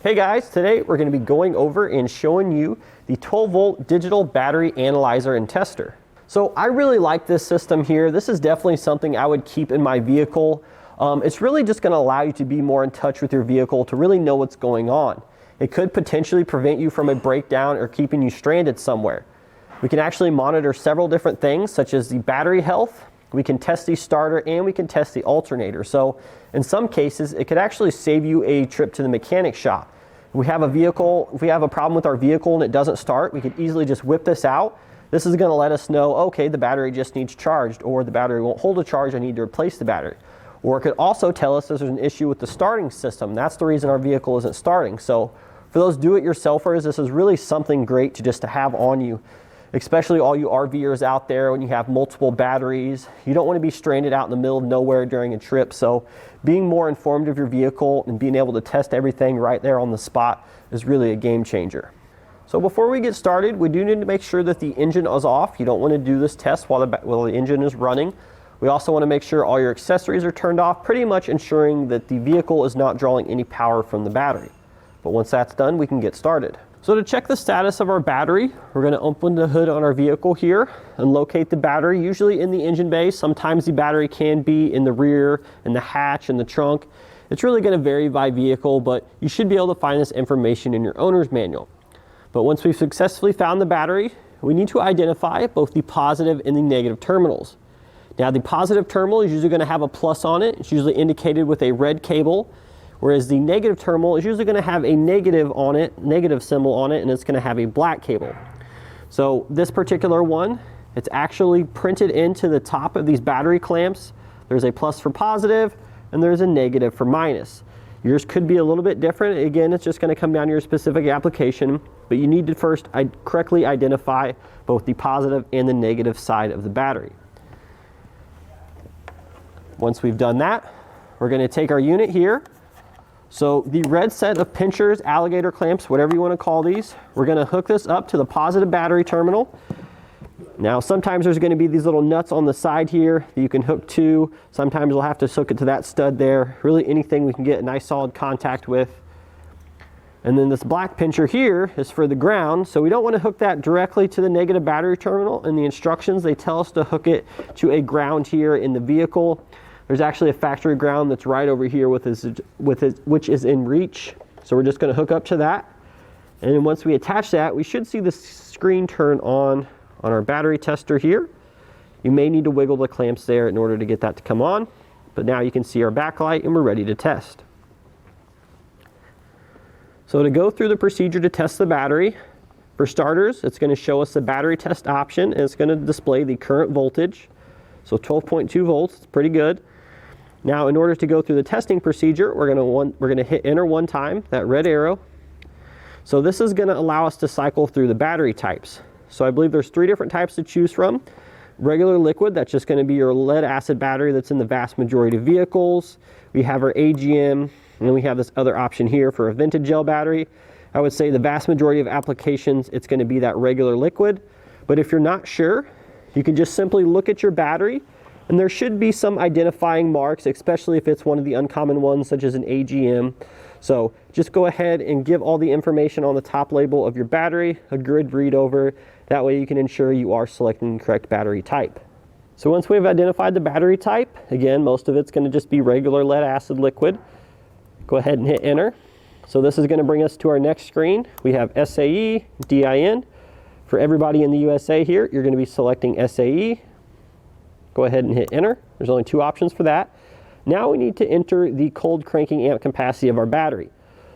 Hey guys, today we're going to be going over and showing you the 12-volt digital battery analyzer and tester. So I really like this system here. This is definitely something I would keep in my vehicle. It's really just going to allow you to be more in touch with your vehicle, to really know what's going on. It could potentially prevent you from a breakdown or keeping you stranded somewhere. We can actually monitor several different things, such as the battery health. We can test the starter and we can test the alternator. So in some cases, it could actually save you a trip to the mechanic shop. If we have a problem with our vehicle and it doesn't start, we could easily just whip this out. This is going to let us know, okay, the battery just needs charged, or the battery won't hold a charge, I need to replace the battery. Or it could also tell us if there's an issue with the starting system. That's the reason our vehicle isn't starting. So for those do-it-yourselfers, this is really something great to have on you. Especially all you RVers out there, when you have multiple batteries, you don't want to be stranded out in the middle of nowhere during a trip. So being more informed of your vehicle and being able to test everything right there on the spot is really a game changer. So before we get started, we do need to make sure that the engine is off. You don't want to do this test while the engine is running. We also want to make sure all your accessories are turned off, pretty much ensuring that the vehicle is not drawing any power from the battery. But once that's done, we can get started. So to check the status of our battery, we're going to open the hood on our vehicle here and locate the battery, usually in the engine bay. Sometimes the battery can be in the rear, in the hatch, in the trunk. It's really going to vary by vehicle, but you should be able to find this information in your owner's manual. But once we've successfully found the battery, we need to identify both the positive and the negative terminals. Now the positive terminal is usually going to have a plus on it. It's usually indicated with a red cable. Whereas the negative terminal is usually going to have a negative on it, negative symbol on it, and it's going to have a black cable. So this particular one, it's actually printed into the top of these battery clamps. There's a plus for positive, and there's a negative for minus. Yours could be a little bit different. Again, it's just going to come down to your specific application, but you need to first correctly identify both the positive and the negative side of the battery. Once we've done that, we're going to take our unit here. So the red set of pinchers, alligator clamps, whatever you want to call these, we're going to hook this up to the positive battery terminal. Now sometimes there's going to be these little nuts on the side here that you can hook to. Sometimes we'll have to hook it to that stud there. Really anything we can get a nice solid contact with. And then this black pincher here is for the ground. So we don't want to hook that directly to the negative battery terminal. In the instructions, they tell us to hook it to a ground here in the vehicle. There's actually a factory ground that's right over here which is in reach. So we're just going to hook up to that. And then once we attach that, we should see the screen turn on our battery tester here. You may need to wiggle the clamps there in order to get that to come on. But now you can see our backlight and we're ready to test. So to go through the procedure to test the battery, for starters, it's going to show us the battery test option and it's going to display the current voltage. So 12.2 volts, it's pretty good. Now in order to go through the testing procedure, we're going to hit enter one time, that red arrow. So this is going to allow us to cycle through the battery types. So I believe there's 3 different types to choose from. Regular liquid, that's just going to be your lead acid battery that's in the vast majority of vehicles. We have our AGM, and then we have this other option here for a vented gel battery. I would say the vast majority of applications, it's going to be that regular liquid. But if you're not sure, you can just simply look at your battery, and there should be some identifying marks, especially if it's one of the uncommon ones, such as an AGM. So just go ahead and give all the information on the top label of your battery a good read over. That way you can ensure you are selecting the correct battery type. So once we've identified the battery type, again, most of it's going to just be regular lead acid liquid. Go ahead and hit enter. So this is going to bring us to our next screen. We have SAE, DIN. For everybody in the USA here, you're going to be selecting SAE. Go ahead and hit enter. There's only 2 options for that. Now we need to enter the cold cranking amp capacity of our battery.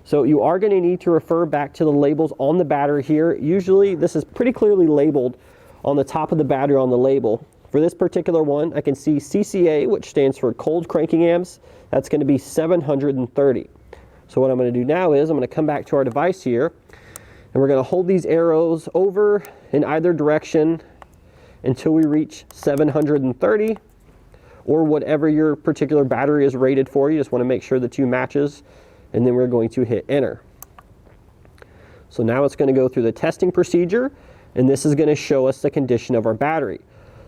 So you are going to need to refer back to the labels on the battery here. Usually this is pretty clearly labeled on the top of the battery on the label. For this particular one, I can see CCA, which stands for cold cranking amps. That's going to be 730. So what I'm going to do now is I'm going to come back to our device here, and we're going to hold these arrows over in either direction until we reach 730, or whatever your particular battery is rated for. You just want to make sure the 2 matches, and then we're going to hit enter. So now it's going to go through the testing procedure, and this is going to show us the condition of our battery.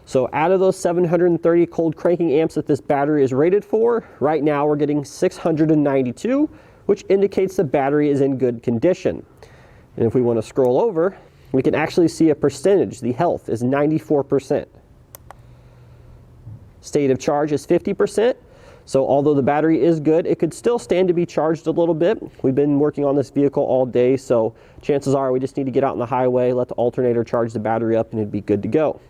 So out of those 730 cold cranking amps that this battery is rated for, right now we're getting 692, which indicates the battery is in good condition. And if we want to scroll over, we can actually see a percentage. The health is 94%. State of charge is 50%. So although the battery is good, it could still stand to be charged a little bit. We've been working on this vehicle all day, so chances are we just need to get out on the highway, let the alternator charge the battery up, and it'd be good to go.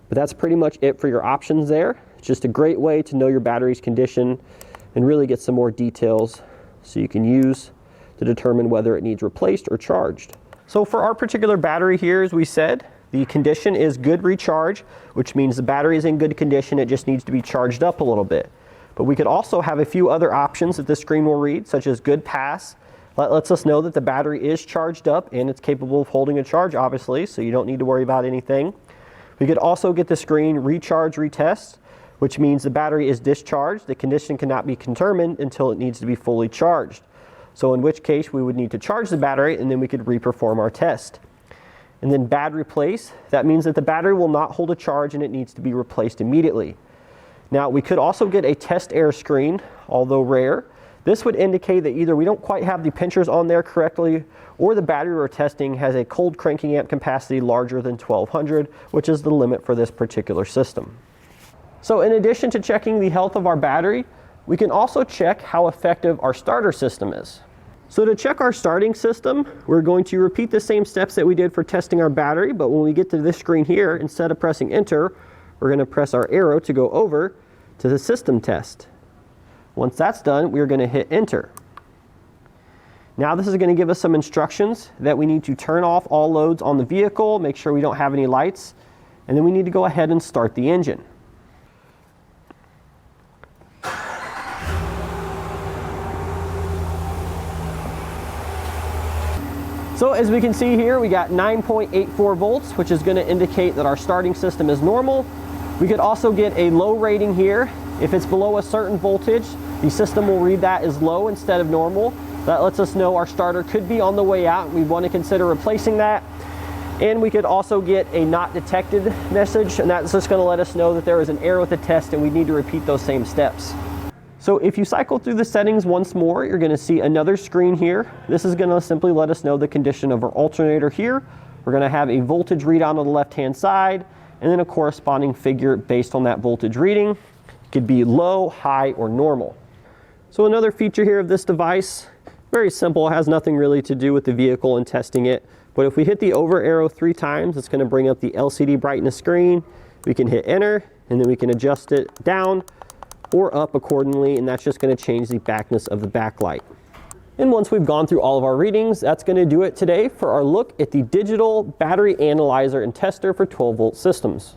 But that's pretty much it for your options there. It's just a great way to know your battery's condition and really get some more details so you can use to determine whether it needs replaced or charged. So for our particular battery here, as we said, the condition is good recharge, which means the battery is in good condition, it just needs to be charged up a little bit. But we could also have a few other options that this screen will read, such as good pass. That lets us know that the battery is charged up and it's capable of holding a charge, obviously, so you don't need to worry about anything. We could also get the screen recharge retest, which means the battery is discharged. The condition cannot be determined until it needs to be fully charged. So in which case we would need to charge the battery and then we could re-perform our test. And then bad replace, that means that the battery will not hold a charge and it needs to be replaced immediately. Now we could also get a test error screen, although rare. This would indicate that either we don't quite have the pinchers on there correctly, or the battery we're testing has a cold cranking amp capacity larger than 1200, which is the limit for this particular system. So in addition to checking the health of our battery, we can also check how effective our starter system is. So to check our starting system, we're going to repeat the same steps that we did for testing our battery, but when we get to this screen here, instead of pressing enter, we're going to press our arrow to go over to the system test. Once that's done, we're going to hit enter. Now this is going to give us some instructions that we need to turn off all loads on the vehicle, make sure we don't have any lights, and then we need to go ahead and start the engine. So as we can see here, we got 9.84 volts, which is going to indicate that our starting system is normal. We could also get a low rating here. If it's below a certain voltage, the system will read that as low instead of normal. That lets us know our starter could be on the way out. We want to consider replacing that. And we could also get a not detected message, and that's just going to let us know that there is an error with the test and we need to repeat those same steps. So if you cycle through the settings once more, you're going to see another screen here. This is going to simply let us know the condition of our alternator here. We're going to have a voltage readout on the left-hand side, and then a corresponding figure based on that voltage reading. It could be low, high, or normal. So another feature here of this device, very simple, has nothing really to do with the vehicle and testing it. But if we hit the over arrow 3 times, it's going to bring up the LCD brightness screen. We can hit enter, and then we can adjust it down or up accordingly, and that's just going to change the backness of the backlight. And once we've gone through all of our readings, that's going to do it today for our look at the digital battery analyzer and tester for 12-volt systems.